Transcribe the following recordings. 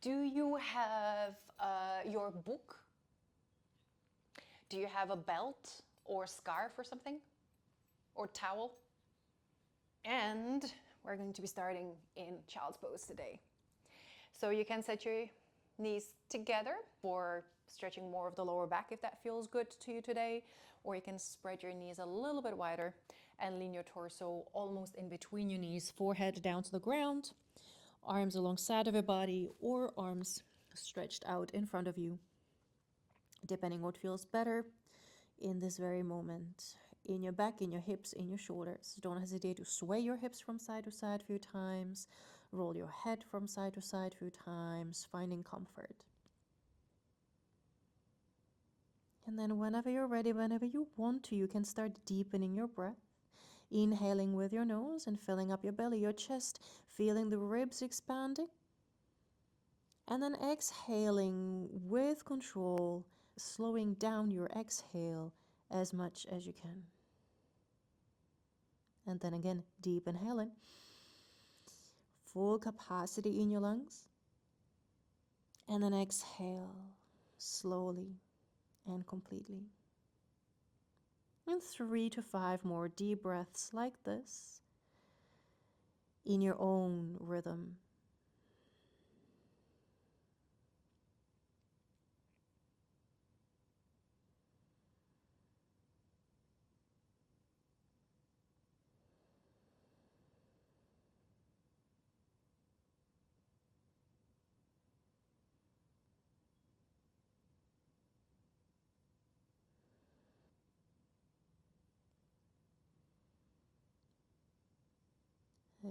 Do you have your book? Do you have a belt or scarf or something? Or towel? And we're going to be starting in child's pose today. So you can set your knees together for stretching more of the lower back if that feels good to you today, or you can spread your knees a little bit wider and lean your torso almost in between your knees, forehead down to the ground, arms alongside of your body, or arms stretched out in front of you, depending what feels better in this very moment. In your back, in your hips, in your shoulders. Don't hesitate to sway your hips from side to side a few times. Roll your head from side to side a few times, finding comfort. And then whenever you're ready, whenever you want to, you can start deepening your breath. Inhaling with your nose and filling up your belly, your chest, feeling the ribs expanding. And then exhaling with control, slowing down your exhale as much as you can. And then again, deep inhaling. Full capacity in your lungs. And then exhale slowly and completely. And 3 to 5 more deep breaths like this in your own rhythm.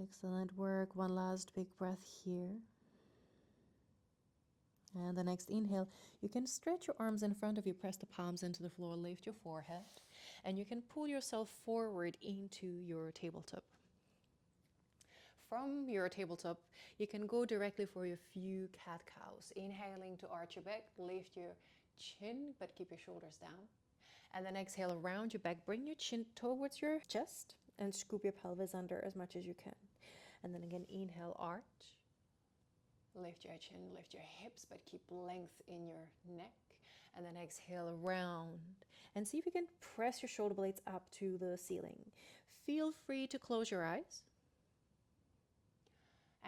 Excellent work. One last big breath here. And the next inhale, you can stretch your arms in front of you, press the palms into the floor, lift your forehead, and you can pull yourself forward into your tabletop. From your tabletop, you can go directly for your few cat-cows. Inhaling to arch your back, lift your chin, but keep your shoulders down. And then exhale around your back, bring your chin towards your chest and scoop your pelvis under as much as you can. And then again, inhale, arch. Lift your chin, lift your hips, but keep length in your neck. And then exhale around. And see if you can press your shoulder blades up to the ceiling. Feel free to close your eyes.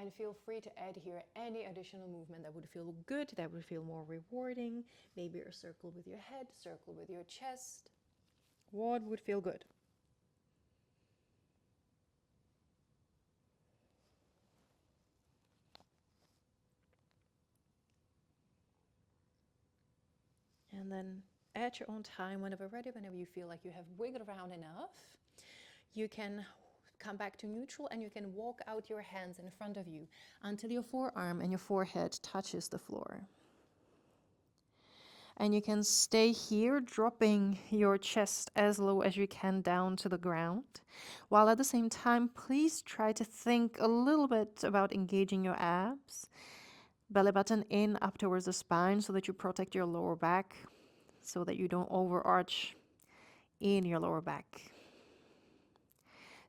And feel free to add here any additional movement that would feel good, that would feel more rewarding. Maybe a circle with your head, circle with your chest. What would feel good? And then at your own time, whenever ready, whenever you feel like you have wiggled around enough, you can come back to neutral and you can walk out your hands in front of you until your forearm and your forehead touches the floor. And you can stay here, dropping your chest as low as you can down to the ground. While at the same time, please try to think a little bit about engaging your abs. Belly button in, up towards the spine so that you protect your lower back, so that you don't overarch in your lower back.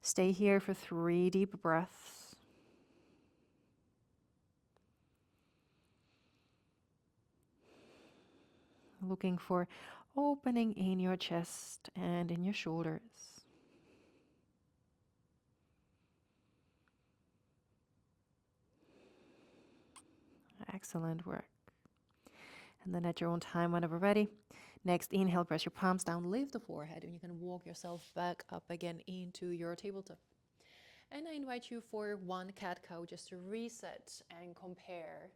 Stay here for 3 deep breaths. Looking for opening in your chest and in your shoulders. Excellent work. And then at your own time, whenever ready, next inhale, press your palms down, lift the forehead, and you can walk yourself back up again into your tabletop. And I invite you for one cat-cow just to reset and compare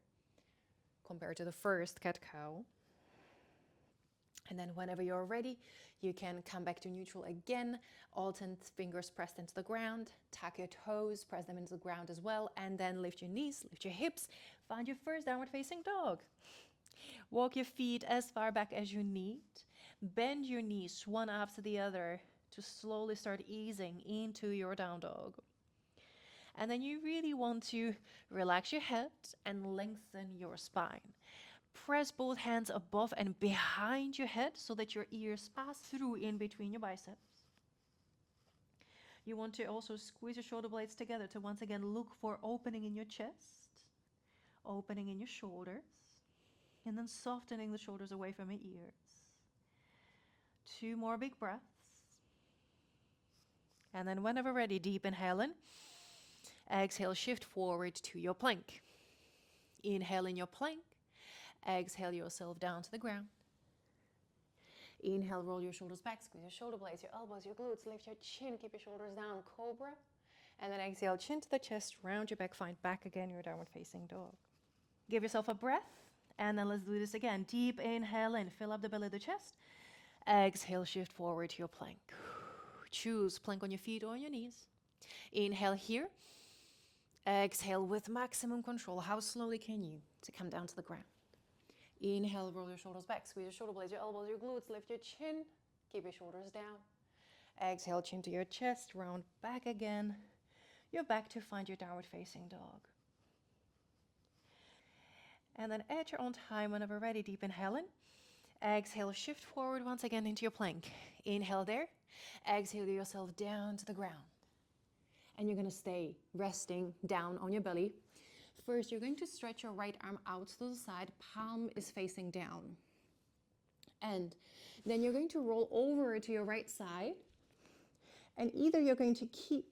to the first cat-cow. And then whenever you're ready, you can come back to neutral again. Alternate fingers pressed into the ground. Tuck your toes, press them into the ground as well. And then lift your knees, lift your hips. Find your first downward facing dog. Walk your feet as far back as you need. Bend your knees one after the other to slowly start easing into your down dog. And then you really want to relax your head and lengthen your spine. Press both hands above and behind your head so that your ears pass through in between your biceps. You want to also squeeze your shoulder blades together to once again look for opening in your chest, Opening in your shoulders, and then softening the shoulders away from your ears. 2 more big breaths. And then whenever ready, deep inhale in. Exhale, shift forward to your plank. Inhale in your plank. Exhale yourself down to the ground. Inhale, roll your shoulders back, squeeze your shoulder blades, your elbows, your glutes, lift your chin, keep your shoulders down, cobra. And then exhale, chin to the chest, round your back, find back again, your downward facing dog. Give yourself a breath, and then let's do this again. Deep inhale in, fill up the belly of the chest. Exhale, shift forward to your plank. Choose plank on your feet or on your knees. Inhale here. Exhale with maximum control. How slowly can you to come down to the ground? Inhale, roll your shoulders back, squeeze your shoulder blades, your elbows, your glutes, lift your chin, keep your shoulders down. Exhale, chin to your chest, round back again. You're back to find your downward facing dog. And then at your own time, whenever ready, deep inhale in. Exhale, shift forward once again into your plank. Inhale there. Exhale yourself down to the ground. And you're going to stay resting down on your belly. First, you're going to stretch your right arm out to the side. Palm is facing down. And then you're going to roll over to your right side. And either you're going to keep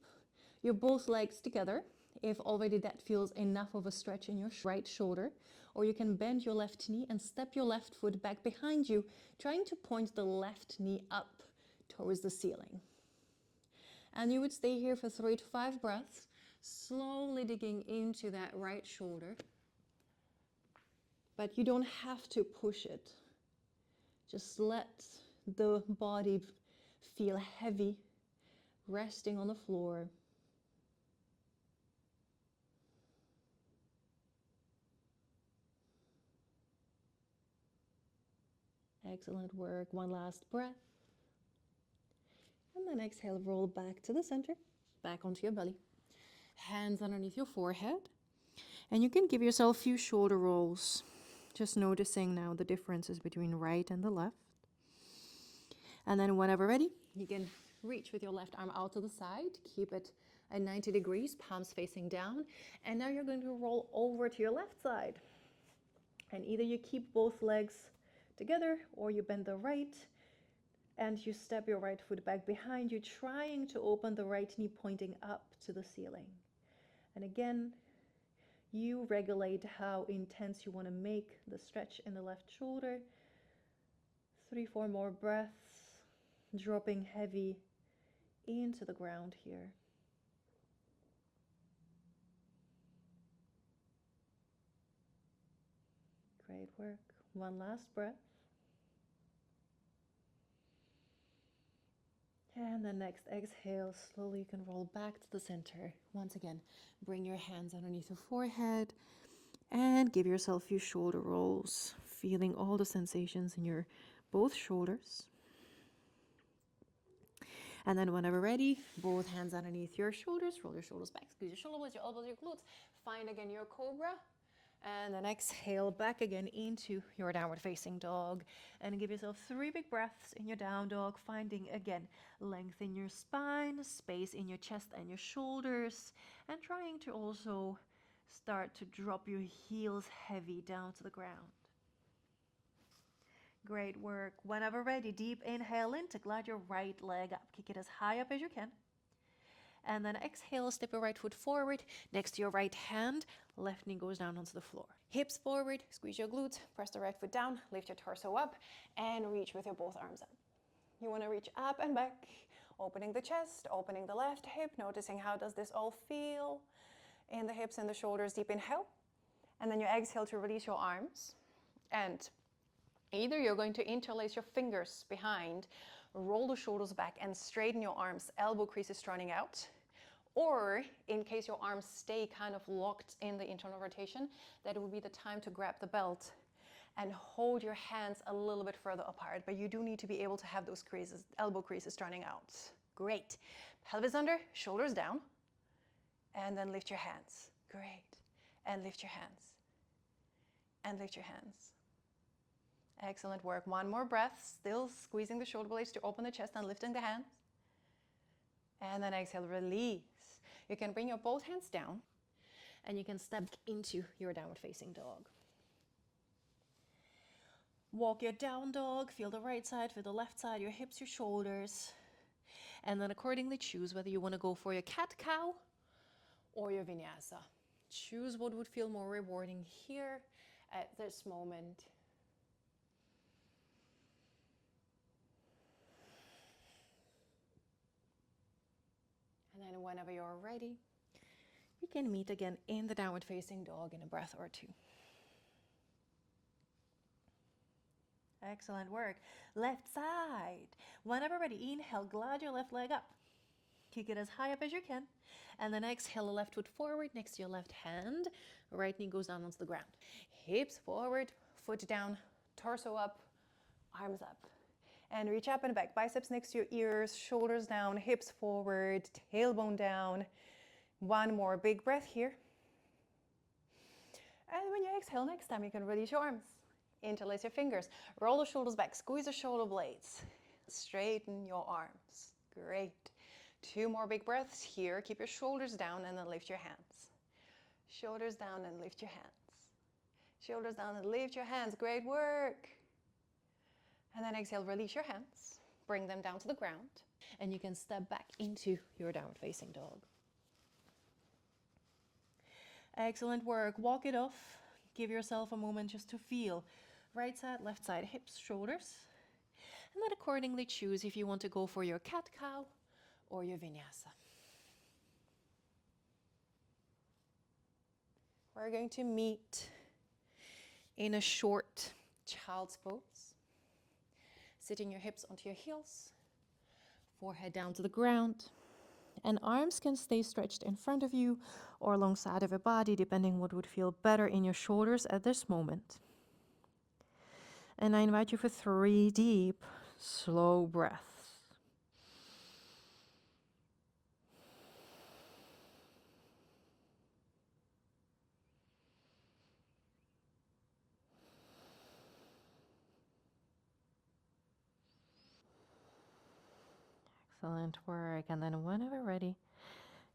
your both legs together, if already that feels enough of a stretch in your right shoulder, or you can bend your left knee and step your left foot back behind you, trying to point the left knee up towards the ceiling. And you would stay here for 3 to 5 breaths, slowly digging into that right shoulder. But you don't have to push it. Just let the body feel heavy, resting on the floor. Excellent work. One last breath. And then exhale, roll back to the center, back onto your belly. Hands underneath your forehead. And you can give yourself a few shoulder rolls. Just noticing now the differences between right and the left. And then whenever ready, you can reach with your left arm out to the side. Keep it at 90 degrees, palms facing down. And now you're going to roll over to your left side. And either you keep both legs together or you bend the right and you step your right foot back behind you, trying to open the right knee pointing up to the ceiling. And again, you regulate how intense you want to make the stretch in the left shoulder. 3, 4 more breaths, dropping heavy into the ground here. Great work. One last breath. And the next exhale, slowly you can roll back to the center. Once again, bring your hands underneath your forehead and give yourself a few shoulder rolls, feeling all the sensations in your both shoulders. And then whenever ready, both hands underneath your shoulders, roll your shoulders back, squeeze your shoulder blades, your elbows, your glutes. Find again your cobra. And then exhale back again into your downward facing dog. And give yourself 3 big breaths in your down dog, finding again length in your spine, space in your chest and your shoulders, and trying to also start to drop your heels heavy down to the ground. Great work. Whenever ready, deep inhale in to glide your right leg up. Kick it as high up as you can. And then exhale, step your right foot forward next to your right hand. Left knee goes down onto the floor. Hips forward, squeeze your glutes, press the right foot down, lift your torso up, and reach with your both arms up. You want to reach up and back, opening the chest, opening the left hip, noticing how does this all feel in the hips and the shoulders. Deep inhale. And then you exhale to release your arms. And either you're going to interlace your fingers behind, roll the shoulders back and straighten your arms, elbow creases running out. Or in case your arms stay kind of locked in the internal rotation, that would be the time to grab the belt and hold your hands a little bit further apart. But you do need to be able to have those creases, elbow creases running out. Great. Pelvis under, shoulders down. And then lift your hands. Great. And lift your hands. And lift your hands. Excellent work. One more breath, still squeezing the shoulder blades to open the chest and lifting the hands. And then exhale, release. You can bring your both hands down And you can step into your downward facing dog. Walk your down dog, feel the right side, feel the left side, your hips, your shoulders. And then accordingly choose whether you want to go for your cat-cow or your vinyasa. Choose what would feel more rewarding here at this moment. And then whenever you're ready, we can meet again in the downward facing dog in a breath or two. Excellent work. Left side. Whenever ready, inhale, glide your left leg up. Kick it as high up as you can. And then exhale, the left foot forward next to your left hand. Right knee goes down onto the ground. Hips forward, foot down, torso up, arms up. And reach up and back. Biceps next to your ears, shoulders down, hips forward, tailbone down. One more big breath here. And when you exhale next time, you can release your arms. Interlace your fingers. Roll the shoulders back. Squeeze the shoulder blades. Straighten your arms. Great. Two more big breaths here. Keep your shoulders down and then lift your hands. Shoulders down and lift your hands. Shoulders down and lift your hands. Great work. And then exhale, release your hands. Bring them down to the ground. And you can step back into your downward facing dog. Excellent work. Walk it off. Give yourself a moment just to feel right side, left side, hips, shoulders. And then accordingly choose if you want to go for your cat-cow or your vinyasa. We're going to meet in a short child's pose. Sitting your hips onto your heels, forehead down to the ground, and arms can stay stretched in front of you or alongside of your body, depending what would feel better in your shoulders at this moment. And I invite you for 3 deep, slow breaths. Excellent work. And then whenever ready,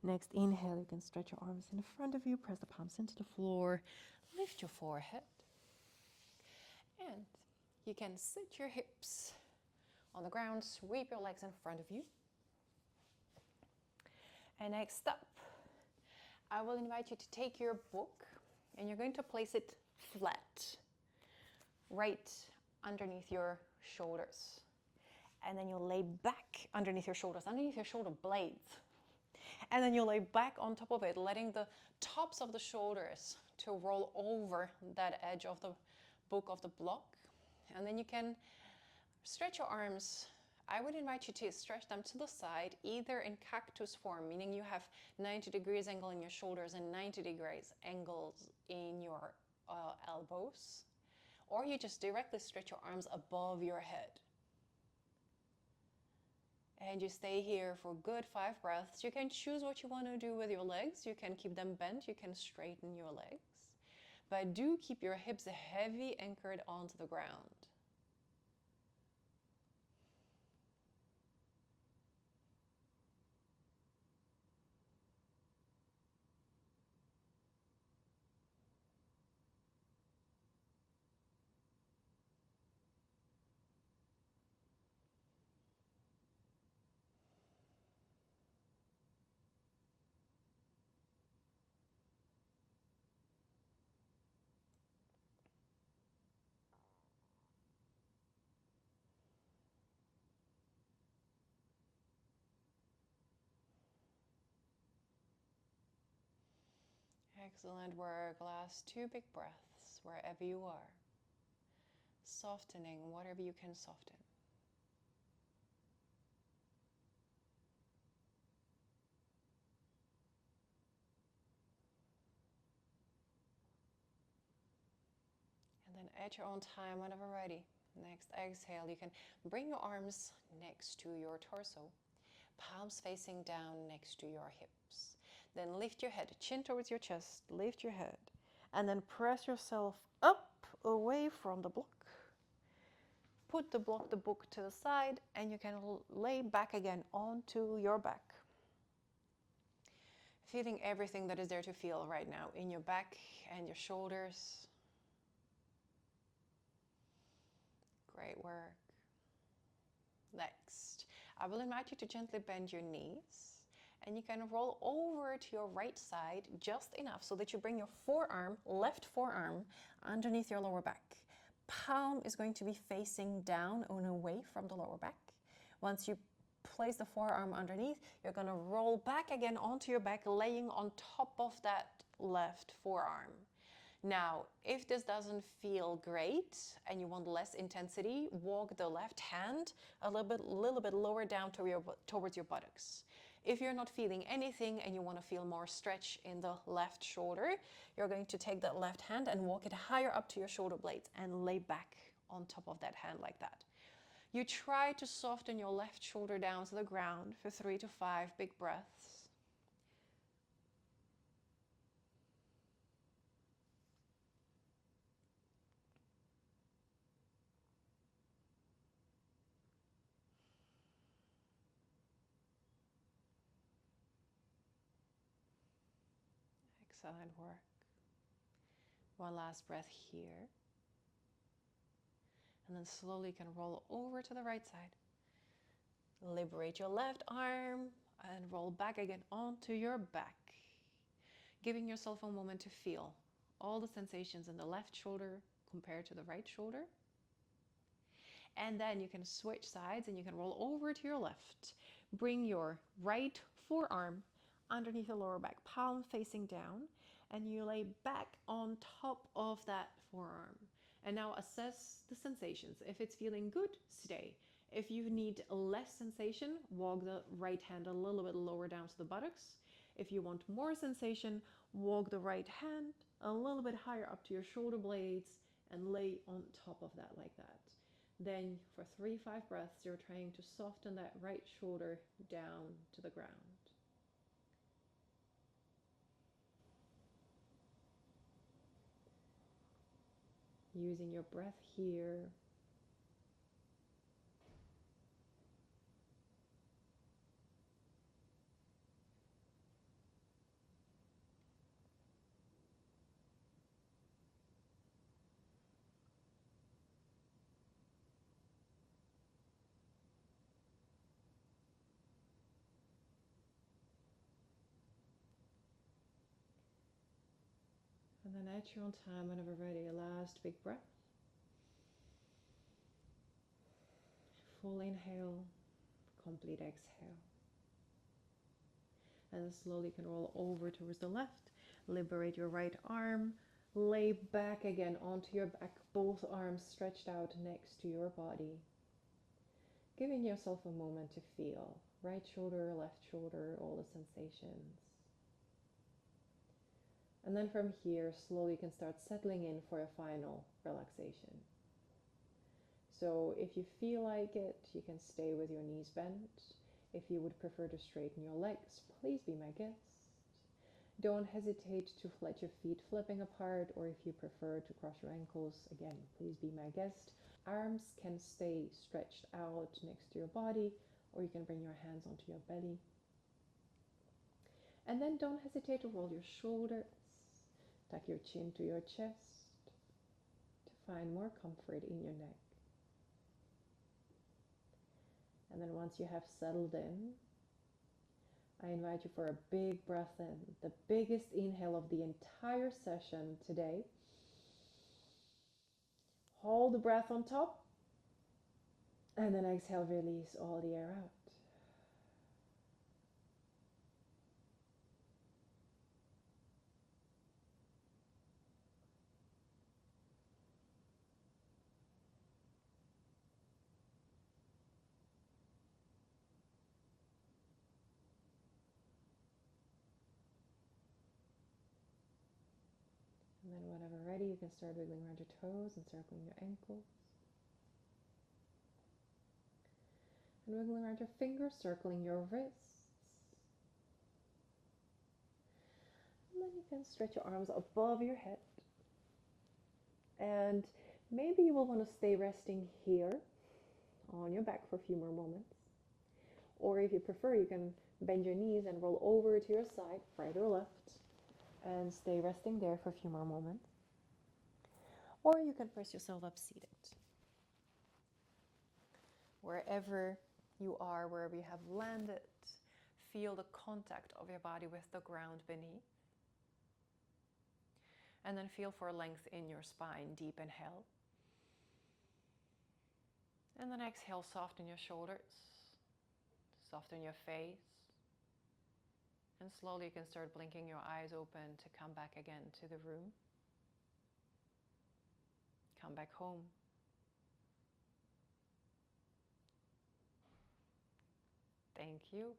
next inhale, you can stretch your arms in front of you, press the palms into the floor, lift your forehead. And you can sit your hips on the ground, sweep your legs in front of you. And next up, I will invite you to take your book and you're going to place it flat, right underneath your shoulders. And then you'll lay back underneath your shoulders, underneath your shoulder blades. And then you'll lay back on top of it, letting the tops of the shoulders to roll over that edge of the book, of the block. And then you can stretch your arms. I would invite you to stretch them to the side, either in cactus form, meaning you have 90 degrees angle in your shoulders and 90 degrees angles in your elbows, or you just directly stretch your arms above your head. And you stay here for good 5 breaths. You can choose what you want to do with your legs. You can keep them bent. You can straighten your legs. But do keep your hips heavy, anchored onto the ground. Excellent work. Last 2 big breaths wherever you are. Softening whatever you can soften. And then at your own time, whenever ready, next exhale, you can bring your arms next to your torso, palms facing down next to your hips. Then lift your head, chin towards your chest, lift your head, and then press yourself up away from the block. Put the book to the side, and you can lay back again onto your back. feeling everything that is there to feel right now in your back and your shoulders. Great work. Next, I will invite you to gently bend your knees, and you can roll over to your right side just enough so that you bring your forearm, left forearm, underneath your lower back. Palm is going to be facing down and away from the lower back. Once you place the forearm underneath, you're going to roll back again onto your back, laying on top of that left forearm. Now, if this doesn't feel great and you want less intensity, walk the left hand a little bit lower down towards your buttocks. If you're not feeling anything and you want to feel more stretch in the left shoulder, you're going to take that left hand and walk it higher up to your shoulder blades and lay back on top of that hand like that. You try to soften your left shoulder down to the ground for 3 to 5 big breaths. Excellent work. One last breath here. And then slowly you can roll over to the right side. Liberate your left arm and roll back again onto your back. Giving yourself a moment to feel all the sensations in the left shoulder compared to the right shoulder. And then you can switch sides and you can roll over to your left. Bring your right forearm underneath the lower back, palm facing down, and you lay back on top of that forearm. And now assess the sensations. If it's feeling good, stay. If you need less sensation, walk the right hand a little bit lower down to the buttocks. If you want more sensation, walk the right hand a little bit higher up to your shoulder blades and lay on top of that like that. Then for 3-5 breaths, you're trying to soften that right shoulder down to the ground. Using your breath here. And then at your own time, whenever ready, a last big breath. Full inhale, complete exhale. And then slowly you can roll over towards the left. Liberate your right arm. Lay back again onto your back, both arms stretched out next to your body. Giving yourself a moment to feel right shoulder, left shoulder, all the sensations. And then from here, slowly you can start settling in for a final relaxation. So if you feel like it, you can stay with your knees bent. If you would prefer to straighten your legs, please be my guest. Don't hesitate to let your feet flipping apart, or if you prefer to cross your ankles, again, please be my guest. Arms can stay stretched out next to your body, or you can bring your hands onto your belly. And then don't hesitate to roll your shoulders, tuck your chin to your chest to find more comfort in your neck. And then once you have settled in, I invite you for a big breath in, the biggest inhale of the entire session today. Hold the breath on top, and then exhale, release all the air out. And then whenever ready, you can start wiggling around your toes and circling your ankles. And wiggling around your fingers, circling your wrists. And then you can stretch your arms above your head. And maybe you will want to stay resting here on your back for a few more moments. Or if you prefer, you can Bend your knees and roll over to your side, right or left, and stay resting there for a few more moments. Or you can press yourself up seated. Wherever you are, wherever you have landed, feel the contact of your body with the ground beneath. And then feel for length in your spine. Deep inhale. And then exhale, soften your shoulders, soften your face. And slowly you can start blinking your eyes open to come back again to the room. Come back home. Thank you.